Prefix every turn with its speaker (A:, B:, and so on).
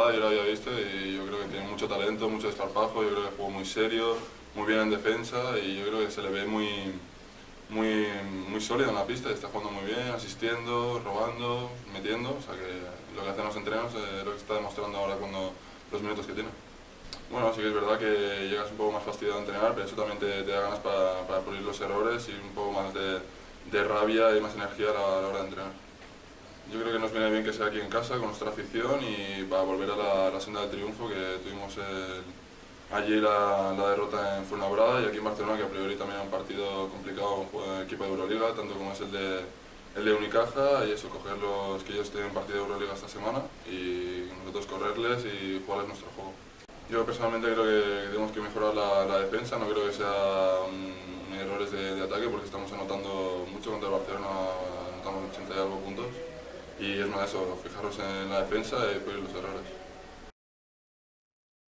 A: pretemporada, yo lo había visto y yo creo que tiene mucho talento, mucho desparpajo, yo creo que jugó muy serio, muy bien en defensa y yo creo que se le ve muy sólido en la pista, está jugando muy bien, asistiendo, robando, metiendo, o sea que lo que hacen los entrenos es lo que está demostrando ahora cuando los minutos que tiene. Bueno, sí que es verdad que llegas un poco más fastidiado a entrenar, pero eso también te da ganas para pulir los errores y un poco más de rabia y más energía a la hora de entrenar. Yo creo que nos viene bien que sea aquí en casa con nuestra afición y para volver a la senda del triunfo que tuvimos allí la derrota en Fuenlabrada y aquí en Barcelona, que a priori también era un partido complicado, un equipo de Euroliga, tanto como es el de Unicaja, y eso, cogerlos, que ellos tienen partido de Euroliga esta semana y nosotros correrles y jugarles nuestro juego. Yo personalmente creo que tenemos que mejorar la defensa, no creo que sea errores de ataque porque estamos anotando mucho contra el Barcelona, anotamos 80 y algo puntos y es más eso, fijaros en la defensa y pulir los errores.